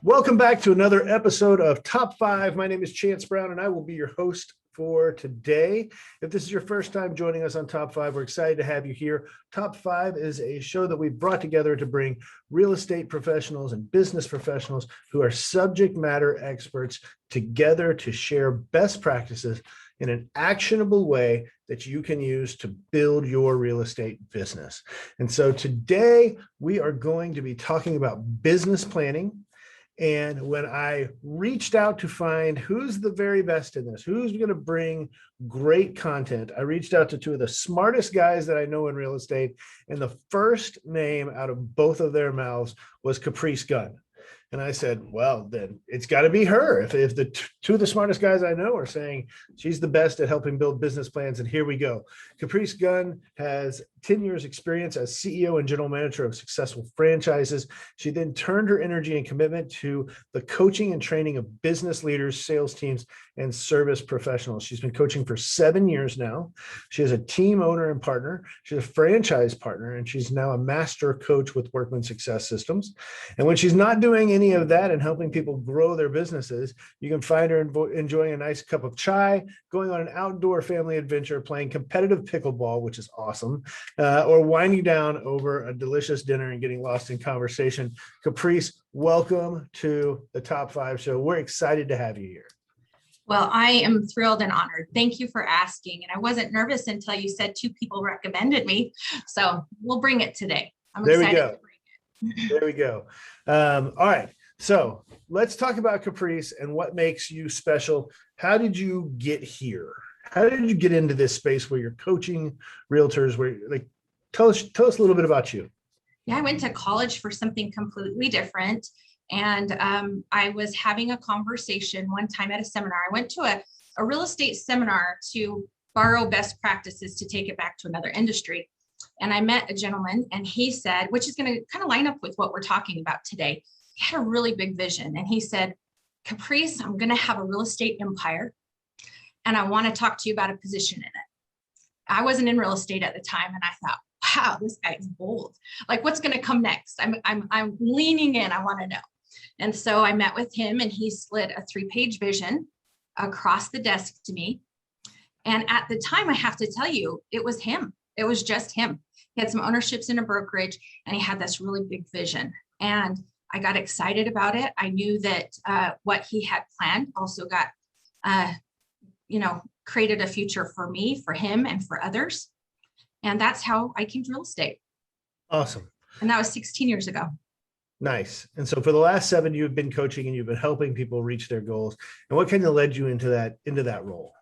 Welcome back to another episode of Top 5. My name is Chance Brown, and I will be your host for today. If this is your first time joining us on Top 5, we're excited to have you here. Top 5 is a show that we've brought together to bring real estate professionals and business professionals who are subject matter experts together to share best practices in an actionable way that you can use to build your real estate business. And so today we are going to be talking about business planning. And when I reached out to find who's the very best in this, who's going to bring great content, I reached out to two of the smartest guys that I know in real estate. And the first name out of both of their mouths was Kaprice Gunn. And I said, well, then it's got to be her. If the two of the smartest guys I know are saying she's the best at helping build business plans, and here we go. Kaprice Gunn has 10 years experience as CEO and general manager of successful franchises. She then turned her energy and commitment to the coaching and training of business leaders, sales teams, and service professionals. She's been coaching for 7 years now. She is a team owner and partner. She's a franchise partner, and she's now a master coach with Workman Success Systems. And when she's not doing any of that and helping people grow their businesses, you can find her enjoying a nice cup of chai, going on an outdoor family adventure, playing competitive pickleball, which is awesome, or winding down over a delicious dinner and getting lost in conversation. Kaprice, welcome to the Top 5 show. We're excited to have you here. Well, I am thrilled and honored. Thank you for asking. And I wasn't nervous until you said two people recommended me. So we'll bring it today. I'm excited to bring it. There we go. All right. So let's talk about Kaprice and what makes you special. How did you get here? How did you get into this space where you're coaching realtors? Tell us a little bit about you. Yeah, I went to college for something completely different. And I was having a conversation one time at a seminar. I went to a real estate seminar to borrow best practices to take it back to another industry. And I met a gentleman, and he said, which is going to kind of line up with what we're talking about today. He had a really big vision. And he said, Kaprice, I'm going to have a real estate empire, and I want to talk to you about a position in it. I wasn't in real estate at the time, and I thought, wow, this guy is bold. Like, what's going to come next? I'm leaning in. I want to know. And so I met with him, and he slid a 3-page vision across the desk to me. And at the time, I have to tell you, it was him. It was just him. He had some ownerships in a brokerage, and he had this really big vision. And I got excited about it. I knew that what he had planned also got, created a future for me, for him, and for others. And that's how I came to real estate. Awesome. And that was 16 years ago. Nice. And so for the last 7, you've been coaching and you've been helping people reach their goals. And what kind of led you into that role?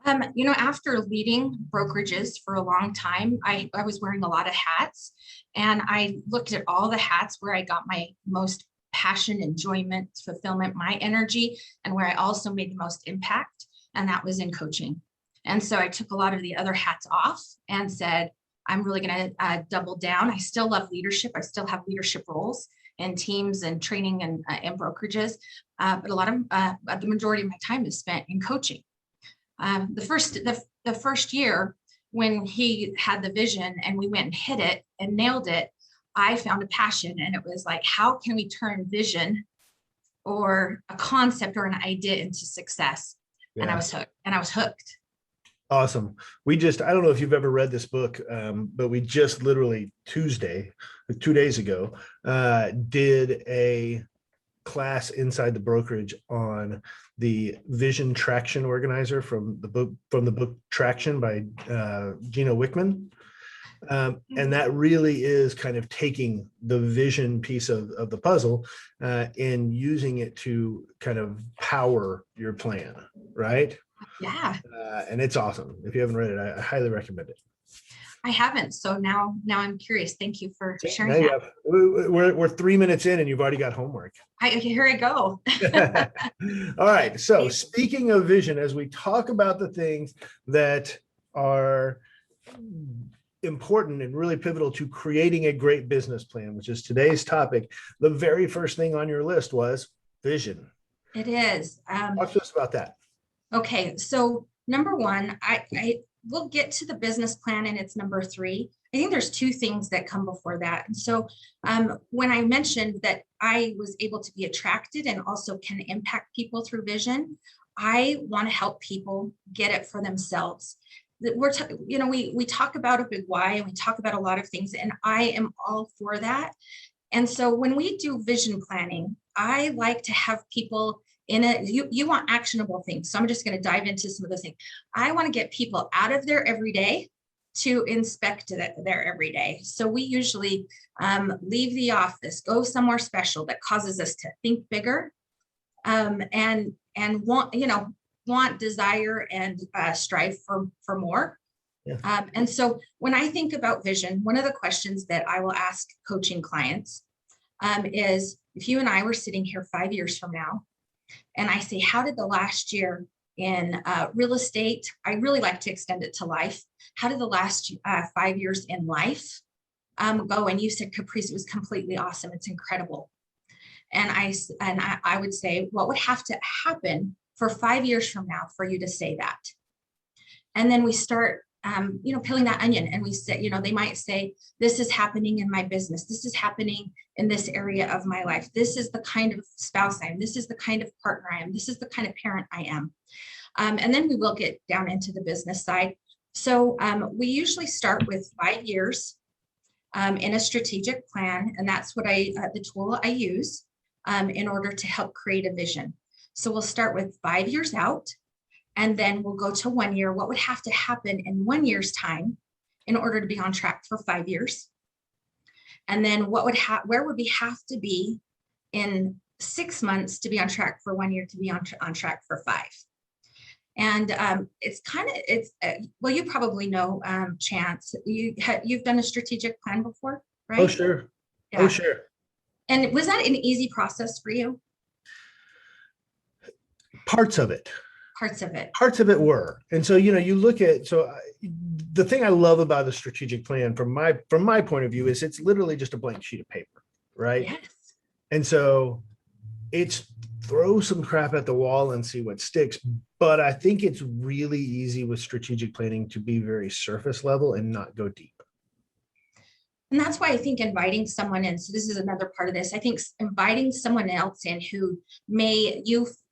After leading brokerages for a long time, I was wearing a lot of hats, and I looked at all the hats where I got my most passion, enjoyment, fulfillment, my energy, and where I also made the most impact. And that was in coaching. And so I took a lot of the other hats off and said, I'm really going to double down. I still love leadership. I still have leadership roles in teams and training and in brokerages. But a lot of the majority of my time is spent in coaching. The first year when he had the vision and we went and hit it and nailed it, I found a passion, and it was like, how can we turn vision or a concept or an idea into success? Yeah. And I was hooked. Awesome. I don't know if you've ever read this book, but we just literally 2 days ago, did a class inside the brokerage on the vision traction organizer from the book Traction by Gino Wickman. And that really is kind of taking the vision piece of the puzzle and using it to kind of power your plan, right? Yeah. And it's awesome. If you haven't read it, I highly recommend it. I haven't. So now I'm curious. Thank you for sharing that. We're 3 minutes in and you've already got homework. Here I go. All right. So speaking of vision, as we talk about the things that are important and really pivotal to creating a great business plan, which is today's topic, the very first thing on your list was vision. It is. Talk to us about that. Okay. So number one, we'll get to the business plan, and it's number 3. I think there's 2 things that come before that. And so when I mentioned that I was able to be attracted and also can impact people through vision, I want to help people get it for themselves. That we talk about a big why, and we talk about a lot of things, and I am all for that. And so when we do vision planning, I like to have people in it. You want actionable things. So I'm just going to dive into some of those things. I want to get people out of their everyday to inspect their everyday. So we usually leave the office, go somewhere special that causes us to think bigger, and want, desire, and strive for more. Yeah. And so when I think about vision, one of the questions that I will ask coaching clients is, if you and I were sitting here 5 years from now, and I say, how did the last year in real estate, I really like to extend it to life. How did the last 5 years in life go? And you said, Kaprice, it was completely awesome. It's incredible. And I would say, what would have to happen for 5 years from now for you to say that? And then we start, peeling that onion, and we say, they might say, this is happening in my business. This is happening in this area of my life. This is the kind of spouse I am. This is the kind of partner I am. This is the kind of parent I am. And then we will get down into the business side. So we usually start with 5 years in a strategic plan. And that's what the tool I use in order to help create a vision. So we'll start with 5 years out, and then we'll go to 1 year. What would have to happen in 1 year's time in order to be on track for 5 years? And then where would we have to be in 6 months to be on track for 1 year, to be on track for 5? And well, you probably know, Chance, you've done a strategic plan before, right? Oh, sure. Yeah. Oh, sure. And was that an easy process for you? Parts of it. Parts of it were. And so, you look at, the thing I love about the strategic plan from my point of view is it's literally just a blank sheet of paper, right? Yes. And so it's throw some crap at the wall and see what sticks. But I think it's really easy with strategic planning to be very surface level and not go deep. And that's why I think inviting someone in, so this is another part of this, I think inviting someone else in who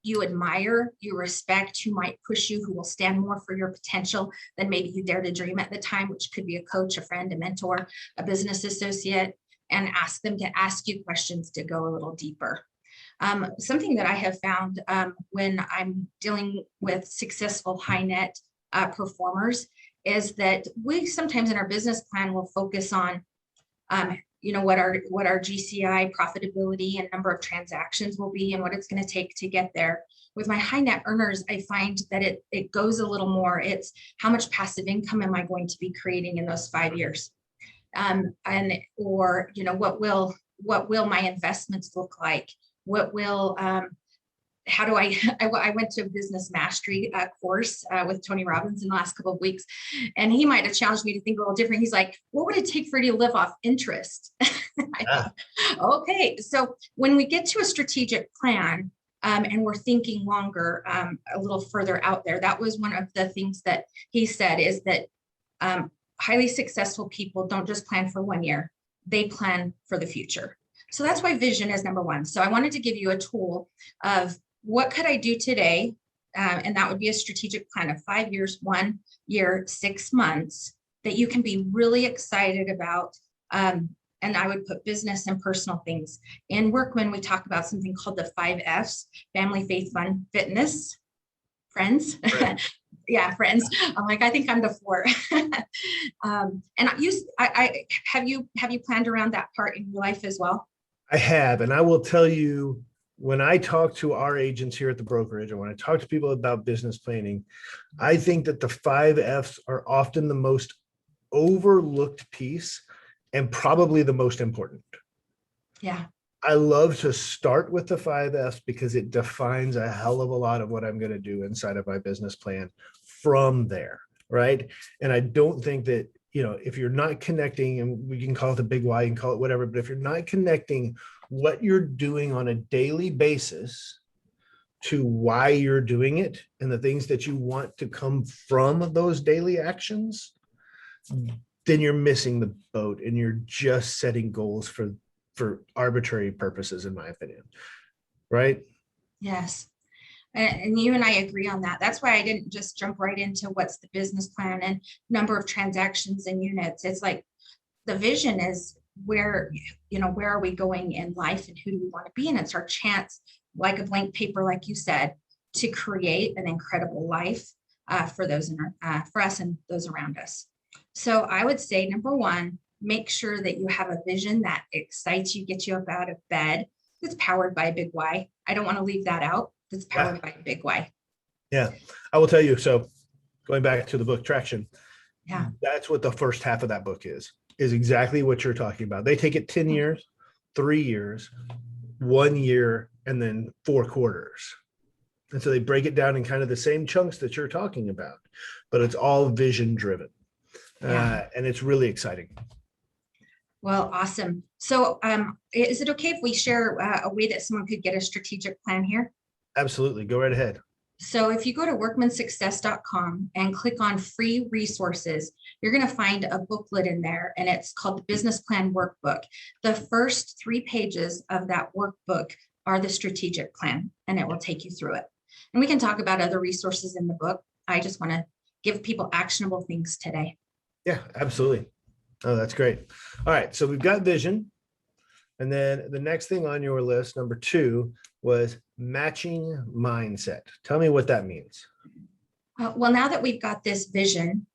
you admire, you respect, who might push you, who will stand more for your potential than maybe you dare to dream at the time, which could be a coach, a friend, a mentor, a business associate, and ask them to ask you questions to go a little deeper. Something that I have found when I'm dealing with successful high net performers is that we sometimes in our business plan will focus on what our GCI profitability and number of transactions will be and what it's going to take to get there. With my high net earners, I find that it goes a little more. It's how much passive income am I going to be creating in those 5 years? What will my investments look like? How do I went to a business mastery course with Tony Robbins in the last couple of weeks, and he might have challenged me to think a little different. He's like, what would it take for you to live off interest? Okay. So when we get to a strategic plan and we're thinking longer, a little further out there, that was one of the things that he said is that highly successful people don't just plan for 1 year, they plan for the future. So that's why vision is number 1. So I wanted to give you a tool of what could I do today? And that would be a strategic plan of 5 years, 1 year, 6 months that you can be really excited about. And I would put business and personal things. In Workman, we talk about something called the 5 F's: family, faith, fun, fitness, friends. Yeah, friends. I'm like, I think I'm the 4. And have you planned around that part in your life as well? I have, and I will tell you, when I talk to our agents here at the brokerage, and when I talk to people about business planning, I think that the 5 F's are often the most overlooked piece and probably the most important. Yeah. I love to start with the 5 F's because it defines a hell of a lot of what I'm going to do inside of my business plan from there, right? And I don't think that, if you're not connecting, and we can call it the big why, you can call it whatever, but if you're not connecting what you're doing on a daily basis to why you're doing it and the things that you want to come from those daily actions, then you're missing the boat and you're just setting goals for arbitrary purposes, in my opinion. Right? Yes. And you and I agree on that. That's why I didn't just jump right into what's the business plan and number of transactions and units. It's like the vision is where are we going in life and who do we want to be? And it's our chance, like a blank paper, like you said, to create an incredible life for us and those around us. So I would say, number one, make sure that you have a vision that excites you, gets you up out of bed. It's powered by a big why. I don't want to leave that out. It's powered by a big why. Yeah, I will tell you. So going back to the book Traction, yeah, that's what the first half of that book is exactly what you're talking about. They take it 10 years, 3 years, 1 year, and then 4 quarters. And so they break it down in kind of the same chunks that you're talking about, but it's all vision driven. And it's really exciting. Well, awesome. So is it okay if we share a way that someone could get a strategic plan here? Absolutely. Go right ahead. So if you go to workmansuccess.com and click on free resources, you're going to find a booklet in there, and it's called the Business Plan Workbook. The first 3 pages of that workbook are the strategic plan, and it will take you through it. And we can talk about other resources in the book. I just want to give people actionable things today. Yeah, absolutely. Oh, that's great. All right. So we've got vision. And then the next thing on your list, number 2, was matching mindset. Tell me what that means. Well, now that we've got this vision,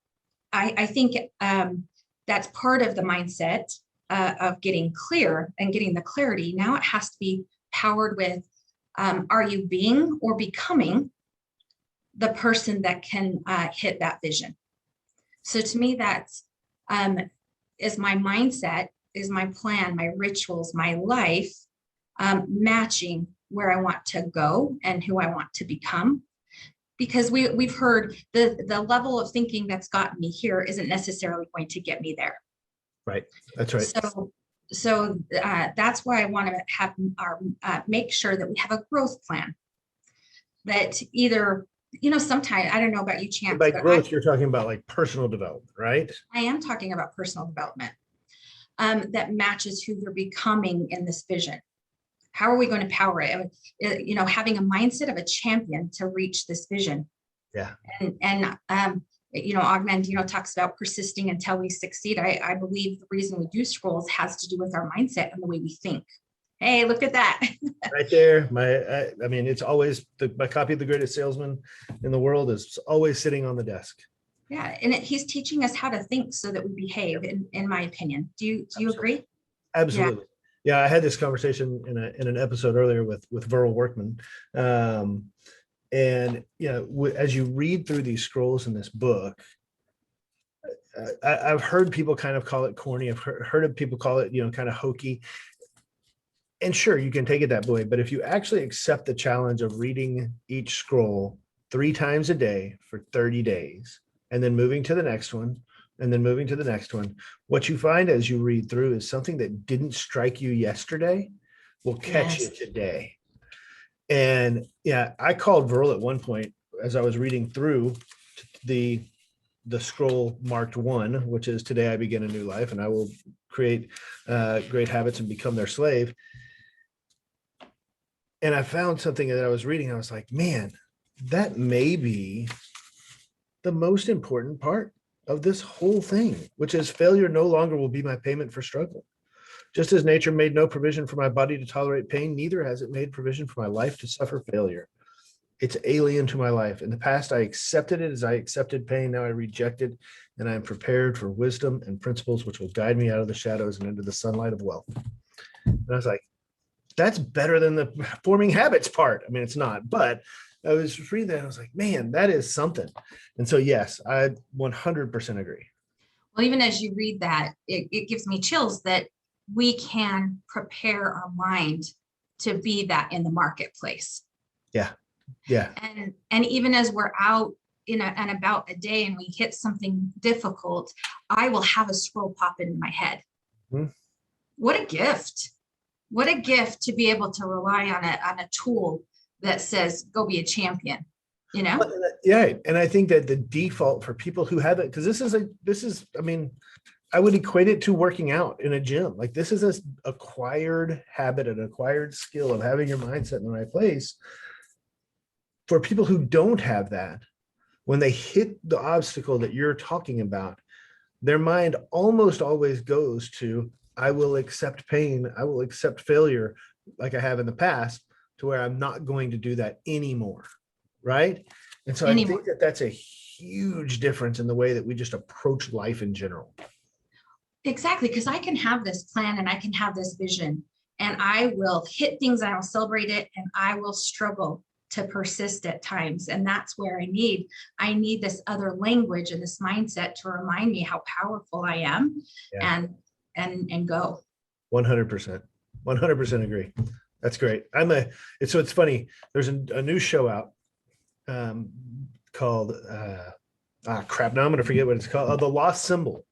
I think that's part of the mindset of getting clear and getting the clarity. Now it has to be powered with, are you being or becoming the person that can hit that vision? So to me, that's is my mindset, is my plan, my rituals, my life matching where I want to go and who I want to become. Because we've heard the level of thinking that's gotten me here isn't necessarily going to get me there. Right. That's right. So that's why I want to have our make sure that we have a growth plan. That either, sometimes, I don't know about you, Chance. By growth, you're talking about like personal development, right? I am talking about personal development that matches who you're becoming in this vision. How are we going to power it? Having a mindset of a champion to reach this vision. Yeah. And Augment, talks about persisting until we succeed. I believe the reason we do scrolls has to do with our mindset and the way we think. Hey, look at that. Right there. It's always my copy of The Greatest Salesman in the World is always sitting on the desk. Yeah. And he's teaching us how to think so that we behave, in my opinion. Do you agree? Absolutely. Yeah, I had this conversation in an episode earlier with Verl Workman. And as you read through these scrolls in this book, I've heard people kind of call it corny. I've heard of people call it, kind of hokey. And sure, you can take it that way. But if you actually accept the challenge of reading each scroll 3 times a day for 30 days, and then moving to the next one, and then moving to the next one, what you find as you read through is something that didn't strike you yesterday will catch you today. And I called Verl at one point as I was reading through the scroll marked 1, which is today I begin a new life and I will create great habits and become their slave. And I found something that I was reading. I was like, man, that may be the most important part of this whole thing, which is failure no longer will be my payment for struggle. Just as nature made no provision for my body to tolerate pain, neither has it made provision for my life to suffer failure. It's alien to my life. In the past, I accepted it as I accepted pain. Now I reject it, and I am prepared for wisdom and principles which will guide me out of the shadows and into the sunlight of wealth. And I was like, that's better than the forming habits part. I mean, it's not, but I was reading that and I was like, man, that is something. And so, yes, I 100% agree. Well, even as you read that, it gives me chills that we can prepare our mind to be that in the marketplace. Yeah. Yeah. And even as we're out in and about a day and we hit something difficult, I will have a scroll pop into my head. Mm-hmm. What a gift. What a gift to be able to rely on a tool that says, go be a champion, you know? Yeah. And I think that the default for people who have it, because I mean, I would equate it to working out in a gym. Like this is an acquired habit, an acquired skill of having your mindset in the right place. For people who don't have that, when they hit the obstacle that you're talking about, their mind almost always goes to, I will accept pain, I will accept failure like I have in the past, to where I'm not going to do that anymore. Right. And so I think that that's a huge difference in the way that we just approach life in general. Exactly. Because I can have this plan and I can have this vision, and I will hit things and I will celebrate it, and I will struggle to persist at times. And that's where I need this other language and this mindset to remind me how powerful I am. Yeah. and go. 100%. 100% agree. That's great. So it's funny. There's a new show out called crap. Now I'm going to forget what it's called. The Lost Symbol.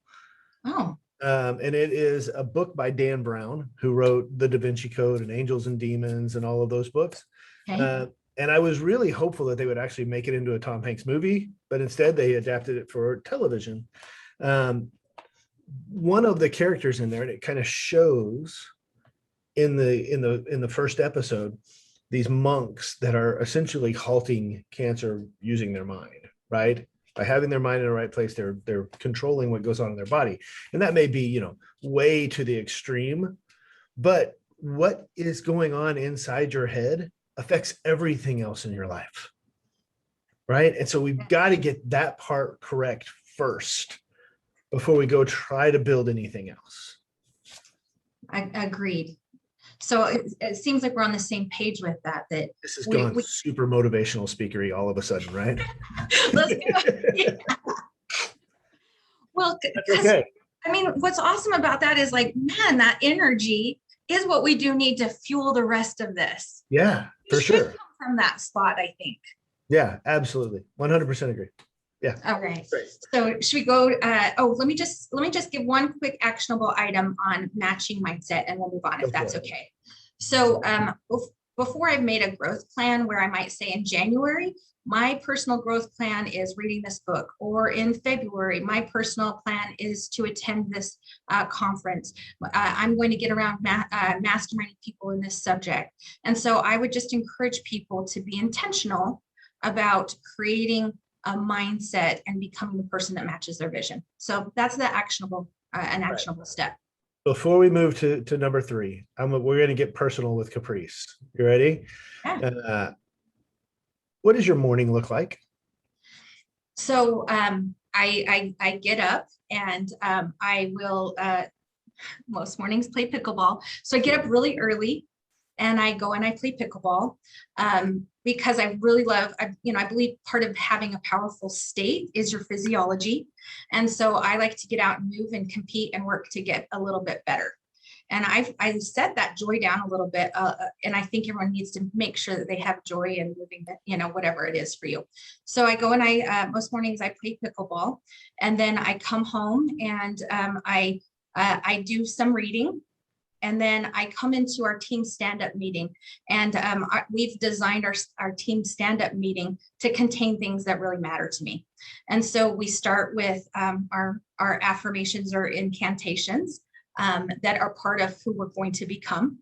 Oh. And it is a book by Dan Brown, who wrote The Da Vinci Code and Angels and Demons and all of those books. Okay. And I was really hopeful that they would actually make it into a Tom Hanks movie, but instead they adapted it for television. One of the characters in there, and it kind of shows in the first episode, these monks that are essentially halting cancer using their mind, right? By having their mind in the right place, they're controlling what goes on in their body. And that may be, way to the extreme, but what is going on inside your head affects everything else in your life. Right. And so we've got to get that part correct first before we go try to build anything else. I agreed. So it seems like we're on the same page with that. That this has gone super motivational speakery all of a sudden, right? Let's do it. Yeah. Well, okay. I mean, what's awesome about that is like, man, that energy is what we do need to fuel the rest of this. Yeah, for sure. Come from that spot, I think. Yeah, absolutely. 100% agree. Yeah. All right. Great. So should we go? Let me just give one quick actionable item on matching mindset, and we'll move on if that's okay. So before I've made a growth plan, where I might say in January, my personal growth plan is reading this book, or in February, my personal plan is to attend this conference. I'm going to get around masterminding people in this subject. And so I would just encourage people to be intentional about creating a mindset and becoming the person that matches their vision. So that's the actionable step. Before we move to number 3, we're going to get personal with Kaprice. You ready? Yeah. What does your morning look like? So I get up and I will most mornings play pickleball. So I get up really early and I go and I play pickleball because I really love, I believe part of having a powerful state is your physiology. And so I like to get out and move and compete and work to get a little bit better. And I've set that joy down a little bit. And I think everyone needs to make sure that they have joy in moving, whatever it is for you. So I go and most mornings I play pickleball, and then I come home and I do some reading. And then I come into our team stand-up meeting, and we've designed our team stand-up meeting to contain things that really matter to me. And so we start with our affirmations or incantations that are part of who we're going to become.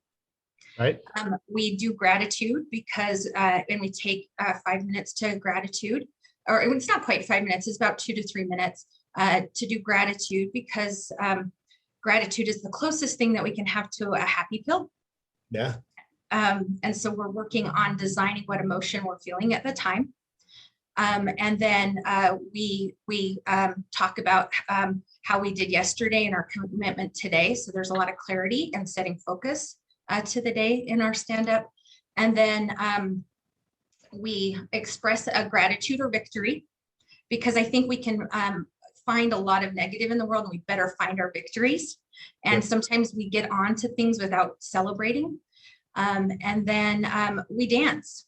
Right. We do gratitude because, and we take 5 minutes to gratitude, or it's not quite 5 minutes, it's about 2 to 3 minutes to do gratitude, because gratitude is the closest thing that we can have to a happy pill. Yeah. And so we're working on designing what emotion we're feeling at the time. And then we talk about how we did yesterday and our commitment today. So there's a lot of clarity and setting focus to the day in our stand-up. And then we express a gratitude or victory, because I think we can find a lot of negative in the world, and we better find our victories. And sometimes we get on to things without celebrating. And then we dance.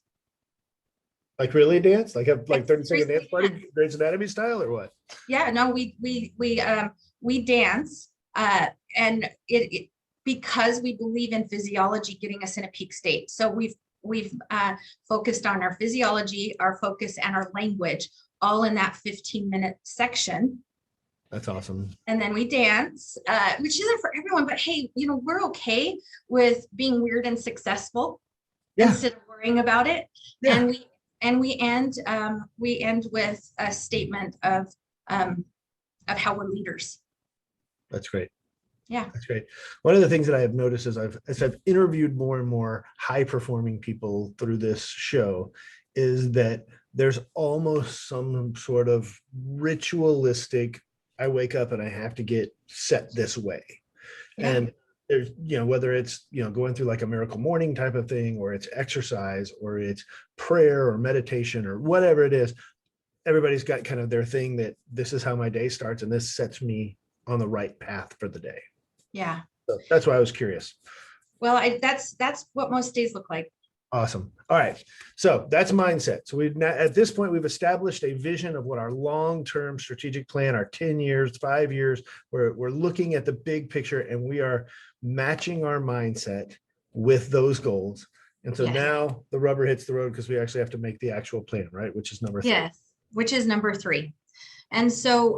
Like really dance? Like have 30-second dance party, Grey's Anatomy style, or what? Yeah, no, we dance, and it because we believe in physiology getting us in a peak state. So we've focused on our physiology, our focus, and our language, all in that 15-minute section. That's awesome. And then we dance, which isn't for everyone, but hey, we're okay with being weird and successful instead of worrying about it. Yeah. And we end with a statement of how we're leaders. That's great. Yeah, that's great. One of the things that I have noticed as I've interviewed more and more high performing people through this show is that there's almost some sort of ritualistic, I wake up and I have to get set this way. Yeah. And there's, whether it's, going through like a miracle morning type of thing, or it's exercise, or it's prayer or meditation or whatever it is, everybody's got kind of their thing that this is how my day starts and this sets me on the right path for the day. Yeah. So that's why I was curious. Well, that's what most days look like. Awesome. All right. So that's mindset. So at this point, we've established a vision of what our long-term strategic plan, our 10 years, 5 years, we're looking at the big picture and we are matching our mindset with those goals. And so now the rubber hits the road because we actually have to make the actual plan, right? Which is number 3. Yes, which is number 3. And so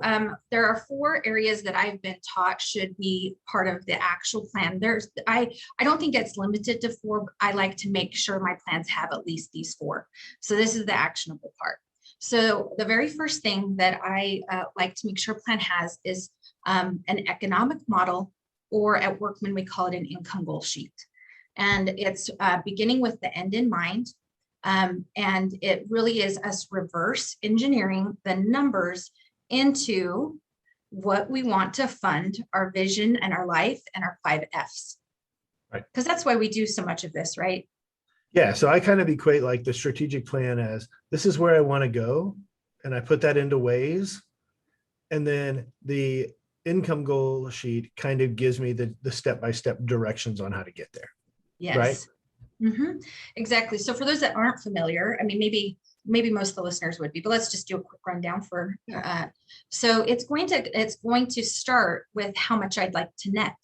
there are 4 areas that I've been taught should be part of the actual plan. I don't think it's limited to 4. I like to make sure my plans have at least these 4. So this is the actionable part. So the very first thing that I like to make sure a plan has is an economic model, or at Workman, we call it an income goal sheet. And it's beginning with the end in mind. And it really is us reverse engineering the numbers into what we want to fund our vision and our life and our 5 F's. Right. Because that's why we do so much of this, right? Yeah. So I kind of equate like the strategic plan as this is where I want to go. And I put that into ways. And then the income goal sheet kind of gives me the step-by-step directions on how to get there. Yes. Right. Mm-hmm. Exactly. So for those that aren't familiar, I mean, maybe most of the listeners would be, but let's just do a quick rundown for. So it's going to start with how much I'd like to net,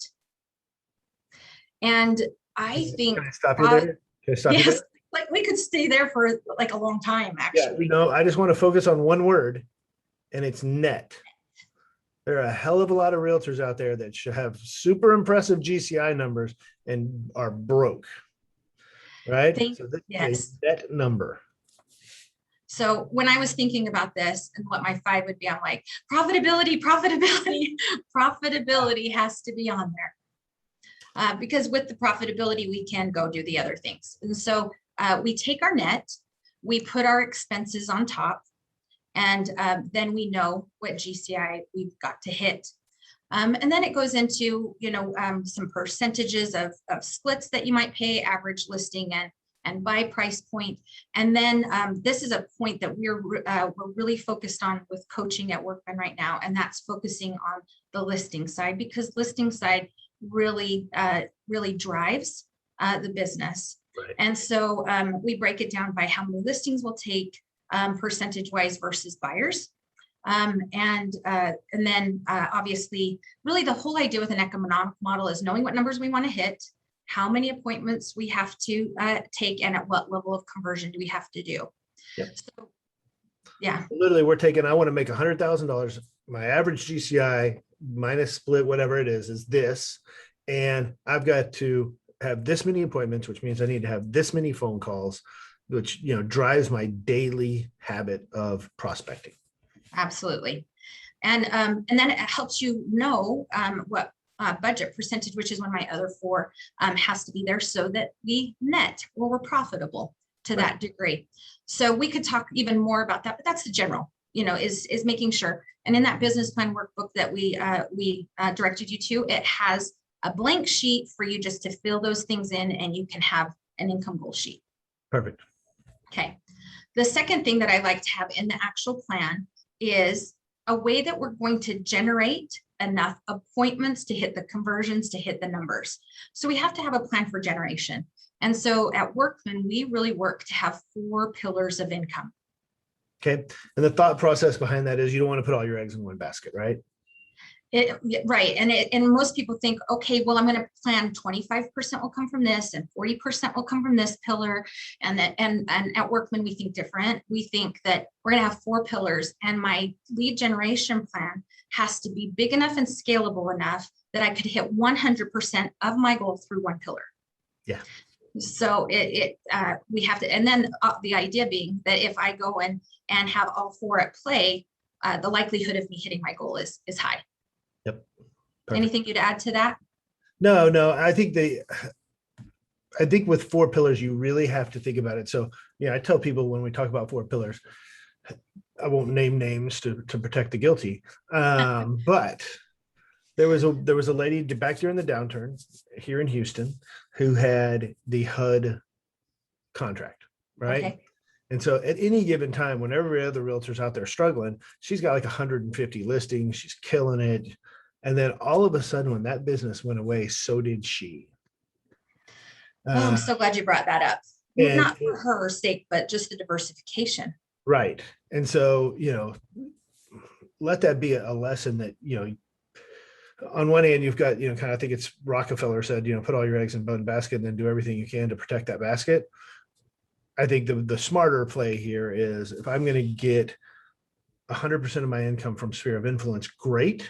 and I think. Can I stop you there? Can I stop you there? Like we could stay there for like a long time, actually. Yeah, I just want to focus on one word, and it's net. There are a hell of a lot of realtors out there that should have super impressive GCI numbers and are broke. Right? So this is a net number. So when I was thinking about this and what my 5 would be, I'm like, profitability has to be on there. Because with the profitability, we can go do the other things. And so we take our net, we put our expenses on top, and then we know what GCI we've got to hit. And then it goes into, some percentages of splits that you might pay, average listing and by price point. And then this is a point that we're really focused on with coaching at Workman right now. And that's focusing on the listing side, because listing side really drives the business. Right. And so we break it down by how many listings we'll take percentage wise versus buyers. And then obviously, really the whole idea with an economic model is knowing what numbers we want to hit, how many appointments we have to take, and at what level of conversion do we have to do. Yep. So, yeah. Literally, I want to make $100,000. My average GCI minus split, whatever it is this. And I've got to have this many appointments, which means I need to have this many phone calls, which, drives my daily habit of prospecting. Absolutely. And then it helps you know what budget percentage, which is one of my other 4, has to be there so that we net or we're profitable to that degree. So we could talk even more about that, but that's the general, is making sure. And in that business plan workbook that we directed you to, it has a blank sheet for you just to fill those things in, and you can have an income goal sheet. Perfect. Okay. The second thing that I like to have in the actual plan is a way that we're going to generate enough appointments to hit the conversions, to hit the numbers. So we have to have a plan for generation. And so at Workman, we really work to have 4 pillars of income. Okay. And the thought process behind that is you don't want to put all your eggs in one basket, right? Right. And most people think, okay, well, I'm going to plan 25% will come from this and 40% will come from this pillar. And at Workman, we think different. We think that we're going to have 4 pillars, and my lead generation plan has to be big enough and scalable enough that I could hit 100% of my goal through one pillar. Yeah. So we have to, and then the idea being that if I go in and have all 4 at play, the likelihood of me hitting my goal is high. Yep. Perfect. Anything you'd add to that? No, I think with 4 pillars, you really have to think about it. So, I tell people when we talk about 4 pillars, I won't name names to protect the guilty. But there was a lady back during the downturn here in Houston who had the HUD contract, right? Okay. And so at any given time, when every other realtor's out there struggling, she's got like 150 listings, she's killing it. And then all of a sudden, when that business went away, so did she. I'm so glad you brought that up. Not for her sake, but just the diversification. Right. And so, let that be a lesson that, on one hand, you've got, I think it's Rockefeller said, put all your eggs in one basket and then do everything you can to protect that basket. I think the smarter play here is, if I'm going to get 100% of my income from sphere of influence, great.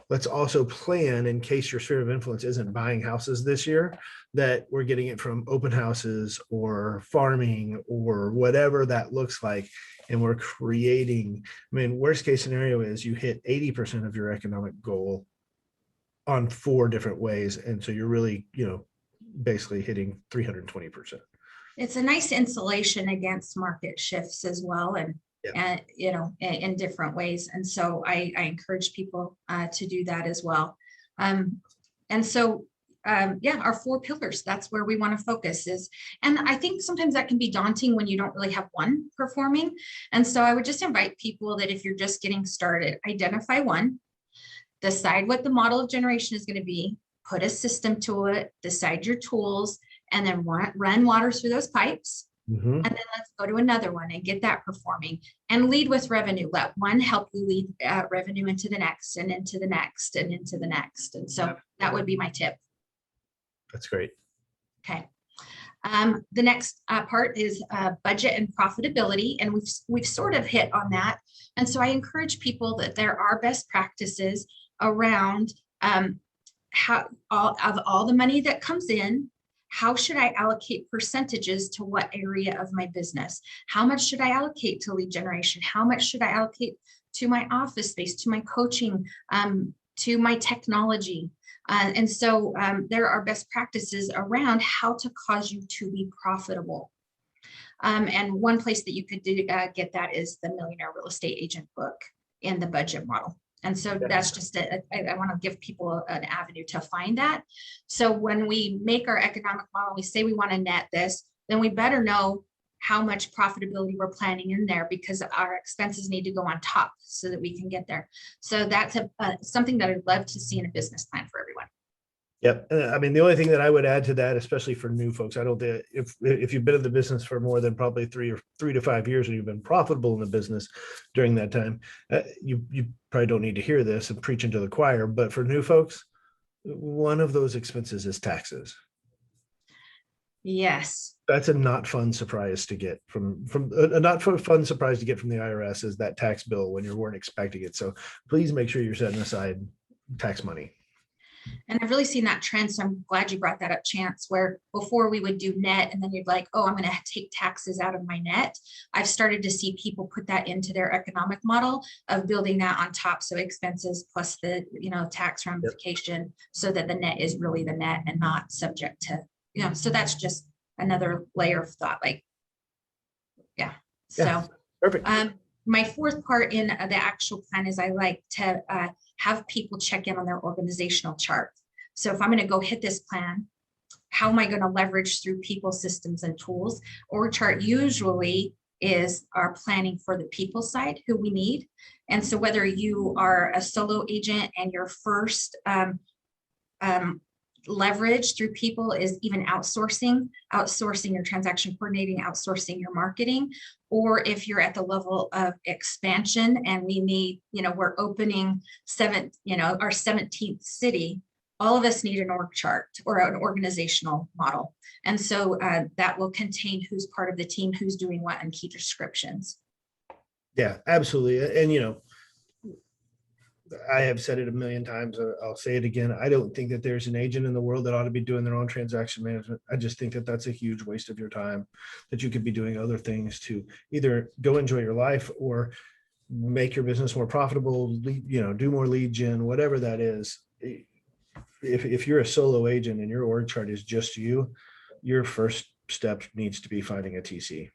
Let's also plan, in case your sphere of influence isn't buying houses this year, that we're getting it from open houses or farming or whatever that looks like. And we're creating, worst case scenario is you hit 80% of your economic goal on 4 different ways. And so you're really, basically hitting 320%. It's a nice insulation against market shifts as well. And in different ways. And so I encourage people to do that as well. And so, our 4 pillars, that's where we want to focus is. And I think sometimes that can be daunting when you don't really have one performing. And so I would just invite people that if you're just getting started, identify one, decide what the model of generation is going to be, put a system to it, decide your tools, and then run water through those pipes. Mm-hmm. And then let's go to another one and get that performing, and lead with revenue. Let one help you lead revenue into the next and into the next and into the next. And so that would be my tip. That's great. Okay. The next part is budget and profitability. And we've sort of hit on that. And so I encourage people that there are best practices around how all the money that comes in, how should I allocate percentages to what area of my business? How much should I allocate to lead generation? How much should I allocate to my office space, to my coaching, to my technology? And so there are best practices around how to cause you to be profitable. And one place that you could get that is the Millionaire Real Estate Agent book in the budget model. And so that's just, I want to give people an avenue to find that. So when we make our economic model, we say we want to net this, then we better know how much profitability we're planning in there, because our expenses need to go on top so that we can get there. So that's something that I'd love to see in a business plan for everyone. Yep. The only thing that I would add to that, especially for new folks, I don't think if you've been in the business for more than probably 3 to 5 years and you've been profitable in the business during that time, you probably don't need to hear this and preach into the choir. But for new folks, one of those expenses is taxes. Yes. That's a not fun surprise to get from a not fun surprise to get from the IRS, is that tax bill when you weren't expecting it. So please make sure you're setting aside tax money. And I've really seen that trend. So I'm glad you brought that up, Chance, where before we would do net and then you'd like, oh, I'm going to take taxes out of my net. I've started to see people put that into their economic model of building that on top. So expenses plus the, tax ramification, so that the net is really the net and not subject to, so that's just another layer of thought. So perfect. My 4th part in the actual plan is I like to have people check in on their organizational chart. So if I'm going to go hit this plan, how am I going to leverage through people, systems, and tools? Org chart usually is our planning for the people side, who we need. And so whether you are a solo agent and your first leverage through people is even outsourcing your transaction coordinating, outsourcing your marketing, or if you're at the level of expansion and we need, we're opening our 17th city, all of us need an org chart or an organizational model. And so that will contain who's part of the team, who's doing what, and key descriptions. Yeah, absolutely. And, I have said it a million times. I'll say it again. I don't think that there's an agent in the world that ought to be doing their own transaction management. I just think that that's a huge waste of your time, that you could be doing other things to either go enjoy your life or make your business more profitable, do more lead gen, whatever that is. If you're a solo agent and your org chart is just you, your first step needs to be finding a TC.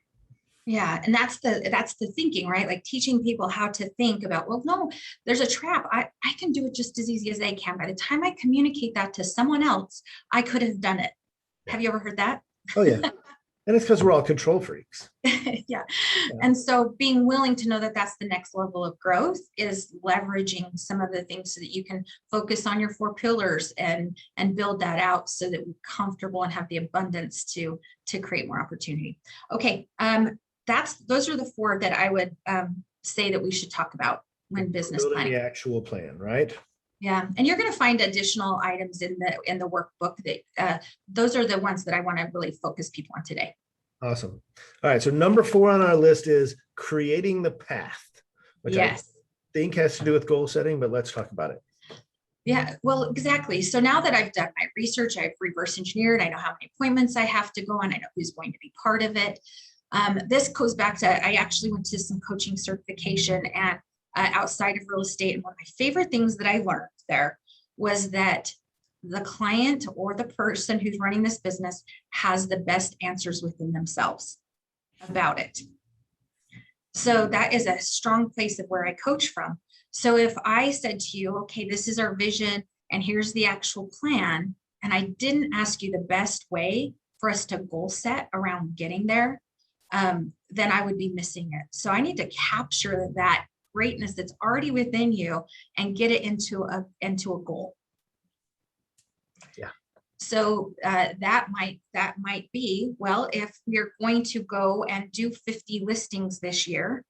Yeah. And that's the thinking, right? Like teaching people how to think about, well, no, there's a trap. I can do it just as easy as they can. By the time I communicate that to someone else, I could have done it. Have you ever heard that? Oh, yeah. And it's because we're all control freaks. Yeah. And so being willing to know that that's the next level of growth is leveraging some of the things so that you can focus on your 4 pillars and build that out so that we're comfortable and have the abundance to create more opportunity. Okay. Those are the 4 that I would say that we should talk about when business planning. The actual plan, right? Yeah, and you're going to find additional items in the workbook that those are the ones that I want to really focus people on today. Awesome. All right, so number 4 on our list is creating the path, which yes. I think has to do with goal setting, but let's talk about it. Yeah, well, exactly. So now that I've done my research, I've reverse engineered, I know how many appointments I have to go on, I know who's going to be part of it. This goes back to, I actually went to some coaching certification and outside of real estate. And one of my favorite things that I learned there was that the client or the person who's running this business has the best answers within themselves about it. So that is a strong place of where I coach from. So if I said to you, okay, this is our vision and here's the actual plan, and I didn't ask you the best way for us to goal set around getting there, then I would be missing it. So I need to capture that greatness that's already within you and get it into a goal. Yeah. So that might be, well, if we're going to go and do 50 listings this year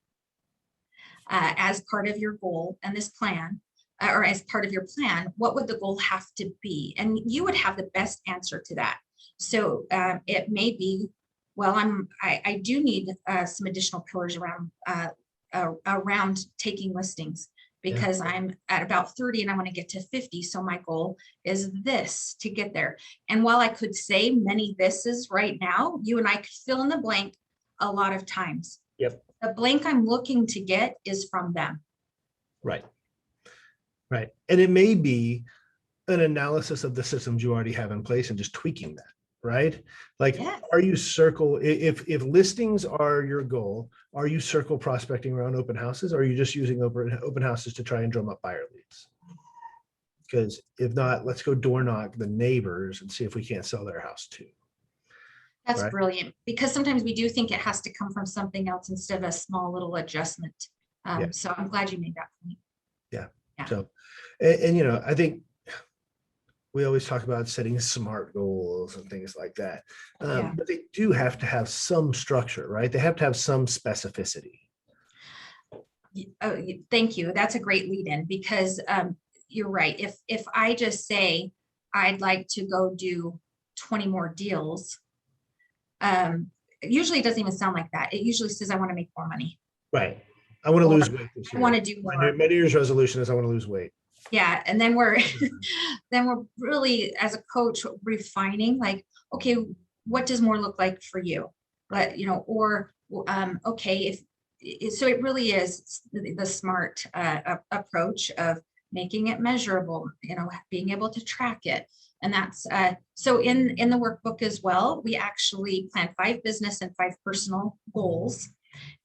as part of your goal and this plan, or as part of your plan, what would the goal have to be? And you would have the best answer to that. So it may be, well, I do need some additional pillars around taking listings because I'm at about 30 and I want to get to 50. So my goal is this to get there. And while I could say many thises right now, you and I could fill in the blank a lot of times. Yep. The blank I'm looking to get is from them. Right. Right. And it may be an analysis of the systems you already have in place and just tweaking that. Right? Like, yes. Are you if listings are your goal, are you circle prospecting around open houses? Or are you just using open houses to try and drum up buyer leads? Because if not, let's go door knock the neighbors and see if we can't sell their house too. That's right? Brilliant. Because sometimes we do think it has to come from something else instead of a small little adjustment. So I'm glad you made that point. Yeah. So, and I think we always talk about setting smart goals and things like that. But they do have to have some structure, right? They have to have some specificity. Thank you. That's a great lead in because you're right. If I just say, I'd like to go do 20 more deals, usually it doesn't even sound like that. It usually says, I want to make more money. Right. I want to lose weight this year. I want to do more. My New Year's resolution is I want to lose weight. Yeah. And then we're really, as a coach, refining like, okay, what does more look like for you? But, okay, so it really is the smart approach of making it measurable, being able to track it. And that's, so in the workbook as well, we actually plan 5 business and 5 personal goals.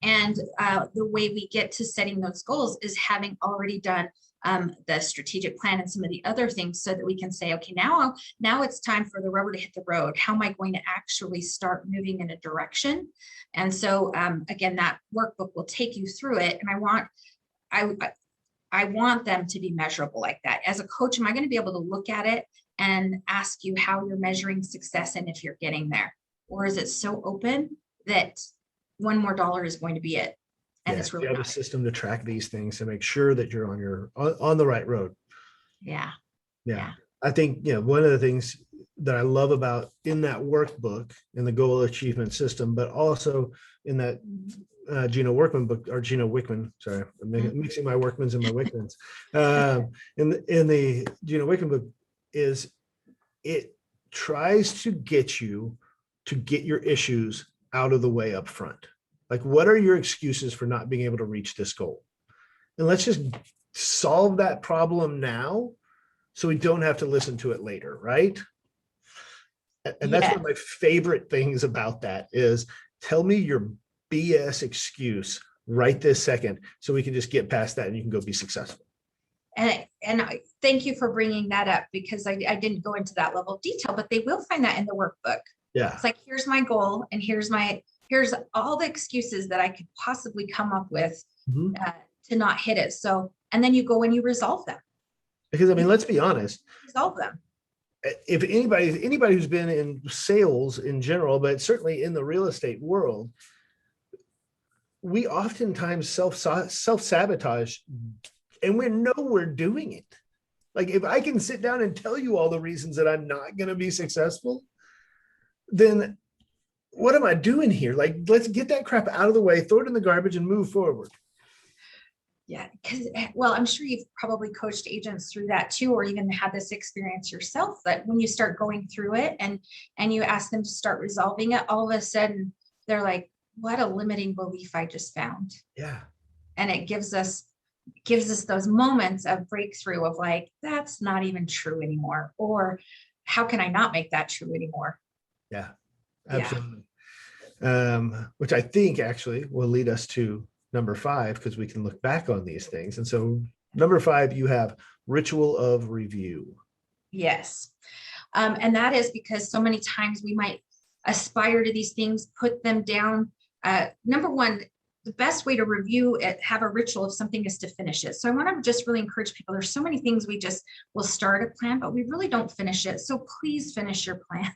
And the way we get to setting those goals is having already done the strategic plan and some of the other things so that we can say, okay, now it's time for the rubber to hit the road. How am I going to actually start moving in a direction? And so, again, that workbook will take you through it. And I want them to be measurable like that. As a coach, am I going to be able to look at it and ask you how you're measuring success and if you're getting there? Or is it so open that one more dollar is going to be it? And it's really you have a not. system to track these things to make sure that you're on the right road. Yeah. Yeah. I think, one of the things that I love about in that workbook in the goal achievement system, but also in that Gino Workman book, or Gino Wickman, sorry, I'm mixing my Workmans and my Wickmans. In the Gino Wickman book is it tries to get you to get your issues out of the way up front. Like, what are your excuses for not being able to reach this goal? And let's just solve that problem now so we don't have to listen to it later, right? And that's one of my favorite things about that is tell me your BS excuse right this second so we can just get past that and you can go be successful. And I thank you for bringing that up, because I didn't go into that level of detail, but they will find that in the workbook. Yeah. It's like, here's my goal and here's all the excuses that I could possibly come up with to not hit it. So, and then you go and you resolve them. Because let's be honest, resolve them. If anybody who's been in sales in general, but certainly in the real estate world, we oftentimes self-sabotage and we know we're doing it. Like, if I can sit down and tell you all the reasons that I'm not going to be successful, then what am I doing here? Like, let's get that crap out of the way, throw it in the garbage and move forward. Yeah, because, well, I'm sure you've probably coached agents through that too, or even had this experience yourself, that when you start going through it and you ask them to start resolving it, all of a sudden they're like, what a limiting belief I just found. Yeah. And it gives us those moments of breakthrough of like, that's not even true anymore. Or how can I not make that true anymore? Yeah, absolutely. Yeah. Which I think actually will lead us to number 5, because we can look back on these things. And so number 5, you have ritual of review. Yes. And that is because so many times we might aspire to these things, put them down. Number one, the best way to review it, have a ritual of something, is to finish it. So I want to just really encourage people. There's so many things we just will start a plan, but we really don't finish it. So please finish your plan.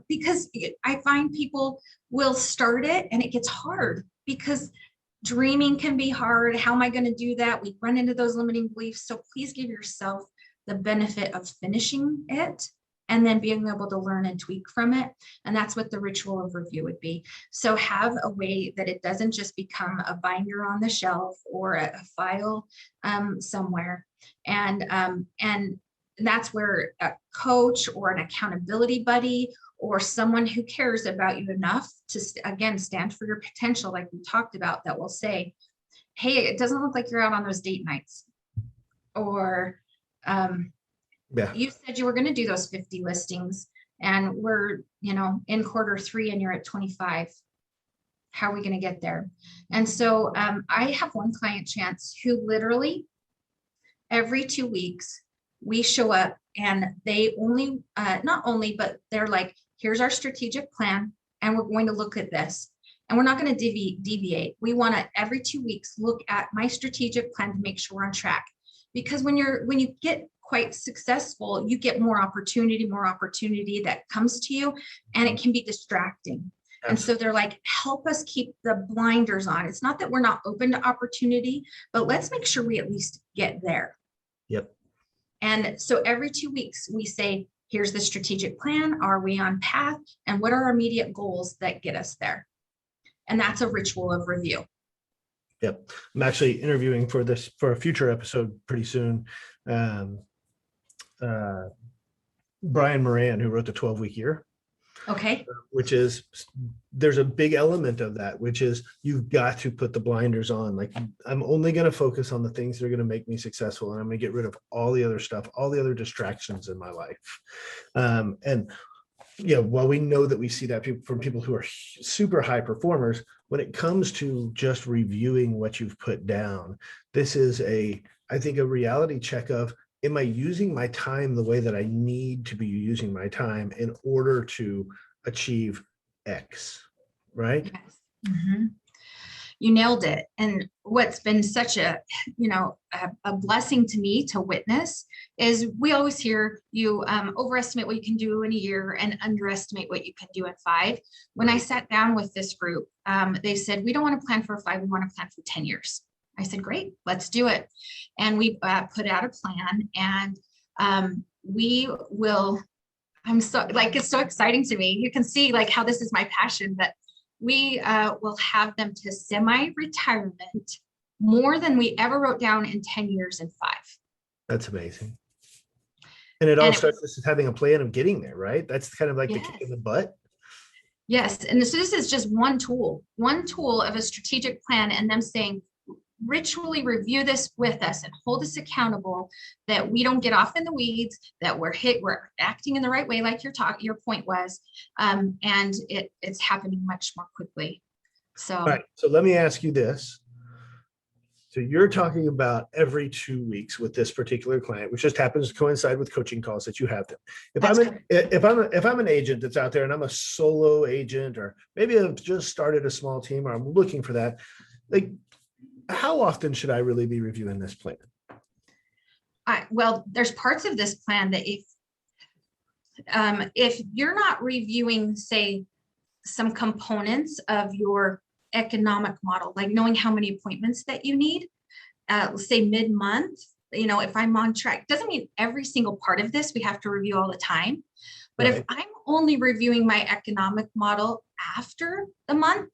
Because I find people will start it and it gets hard, because dreaming can be hard. How am I going to do that? We run into those limiting beliefs. So please give yourself the benefit of finishing it and then being able to learn and tweak from it. And that's what the ritual of review would be. So have a way that it doesn't just become a binder on the shelf or a file somewhere. And that's where a coach or an accountability buddy or someone who cares about you enough to, again, stand for your potential, like we talked about, that will say, hey, it doesn't look like you're out on those date nights. Or you said you were going to do those 50 listings and we're, in quarter 3 and you're at 25. How are we going to get there? And so I have one client, Chance, who literally every 2 weeks we show up and they but they're like, here's our strategic plan and we're going to look at this. And we're not going to deviate. We want to every 2 weeks look at my strategic plan to make sure we're on track. Because when you get quite successful, you get more opportunity that comes to you, and it can be distracting. Absolutely. And so they're like, help us keep the blinders on. It's not that we're not open to opportunity, but let's make sure we at least get there. Yep. And so every 2 weeks we say, here's the strategic plan. Are we on path? And what are our immediate goals that get us there? And that's a ritual of review. Yep. I'm actually interviewing for a future episode pretty soon. Brian Moran, who wrote the 12-week year. Okay. Which is, there's a big element of that, which is you've got to put the blinders on. Like, I'm only going to focus on the things that are going to make me successful. And I'm going to get rid of all the other stuff, all the other distractions in my life. And while we know that we see that from people who are super high performers, when it comes to just reviewing what you've put down, this is I think a reality check of, am I using my time the way that I need to be using my time in order to achieve X, right? Yes. Mm-hmm. You nailed it. And what's been such a, a blessing to me to witness is we always hear you overestimate what you can do in a year and underestimate what you can do in 5. When I sat down with this group, they said, we don't want to plan for 5, we want to plan for 10 years. I said, great, let's do it. And we put out a plan, and we will, I'm so like, it's so exciting to me. You can see like how this is my passion, that we will have them to semi-retirement more than we ever wrote down in 10 years in 5. That's amazing. And it all starts with having a plan of getting there, right? That's kind of like the kick in the butt. Yes. And so this is just one tool of a strategic plan, and them saying, ritually review this with us and hold us accountable, that we don't get off in the weeds, that we're acting in the right way, like your point was, and it's happening much more quickly. So, all right. So let me ask you this. So you're talking about every 2 weeks with this particular client, which just happens to coincide with coaching calls that you have them. If I'm an agent that's out there and I'm a solo agent, or maybe I've just started a small team, or I'm looking for that, like, how often should I really be reviewing this plan? Well, there's parts of this plan that if you're not reviewing, say, some components of your economic model, like knowing how many appointments that you need, say mid-month, if I'm on track, doesn't mean every single part of this we have to review all the time. But if I'm only reviewing my economic model after the month,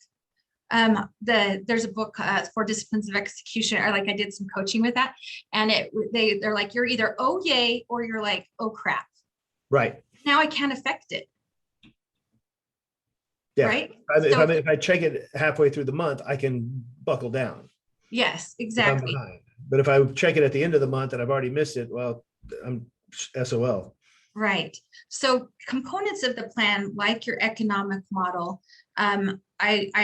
there's a book for disciplines of execution, or like I did some coaching with that, and they're like, you're either oh yay or you're like oh crap. Right. Now I can't affect it. Yeah. Right. If I check it halfway through the month, I can buckle down. Yes, exactly. But if I check it at the end of the month and I've already missed it, well, I'm SOL. Right. So components of the plan, like your economic model, I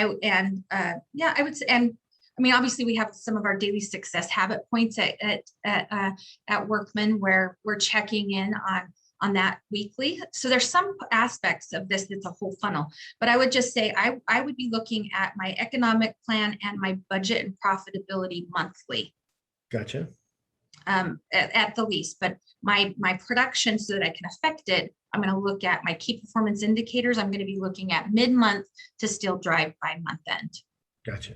would say, and I mean, obviously we have some of our daily success habit points at Workman, where we're checking in on that weekly. So there's some aspects of this that's a whole funnel, but I would just say I would be looking at my economic plan and my budget and profitability monthly. Gotcha. At the least, but my production, so that I can affect it, I'm going to look at my key performance indicators. I'm going to be looking at mid-month to still drive by month end. Gotcha.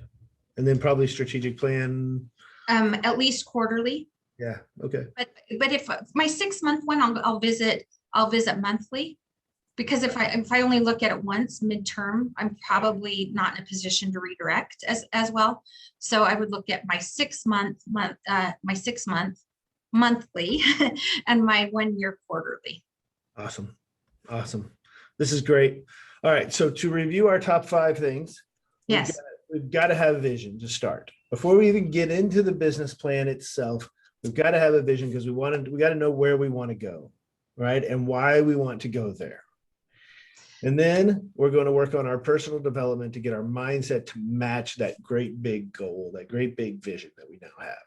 And then probably strategic plan. At least quarterly. Yeah. Okay. But if my 6-month one, I'll visit monthly, because if I only look at it once midterm, I'm probably not in a position to redirect as well. So I would look at my 6 month monthly and my 1 year quarterly. Awesome. This is great. All right. So to review our top 5 things, yes, we've got to have a vision to start. Before we even get into the business plan itself, we've got to have a vision, because we got to know where we want to go, right? And why we want to go there. And then we're going to work on our personal development to get our mindset to match that great big goal, that great big vision that we now have.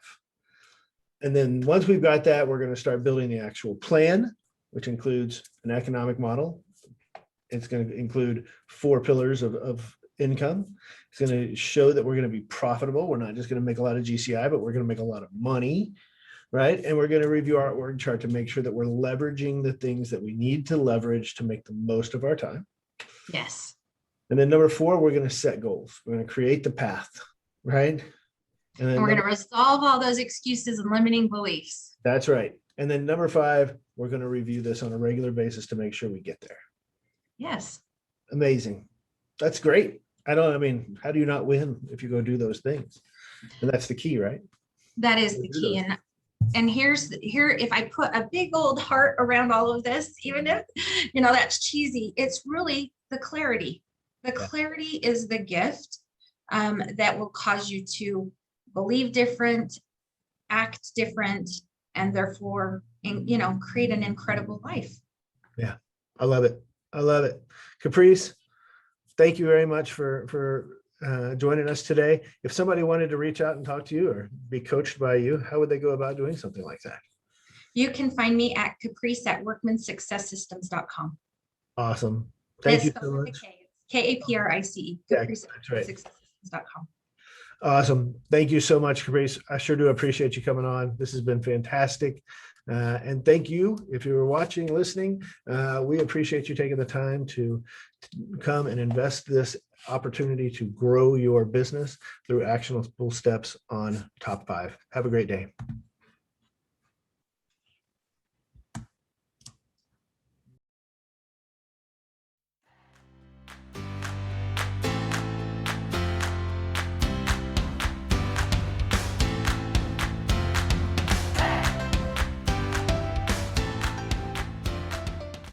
And then once we've got that, we're going to start building the actual plan, which includes an economic model. It's going to include 4 pillars of income. It's going to show that we're going to be profitable. We're not just going to make a lot of GCI, but we're going to make a lot of money, right? And we're going to review our org chart to make sure that we're leveraging the things that we need to leverage to make the most of our time. Yes. And then number 4, we're going to set goals. We're going to create the path, right? And we're going to resolve all those excuses and limiting beliefs. That's right. And then number 5, we're going to review this on a regular basis to make sure we get there. Yes. Amazing. That's great. How do you not win if you go do those things? And that's the key, right? That is the key. And here, if I put a big old heart around all of this, even if, that's cheesy, it's really the clarity. The clarity is the gift that will cause you to believe different, act different, and therefore, create an incredible life. Yeah, I love it. Kaprice, thank you very much for joining us today. If somebody wanted to reach out and talk to you or be coached by you, how would they go about doing something like that? You can find me at caprice@workmansuccesssystems.com. Awesome. Thank you so much. Kaprice. Yeah, that's right. Successsystems.com. Awesome. Thank you so much, Caprice. I sure do appreciate you coming on. This has been fantastic. And thank you if you were watching, listening. We appreciate you taking the time to come and invest this opportunity to grow your business through actionable steps on Top 5. Have a great day.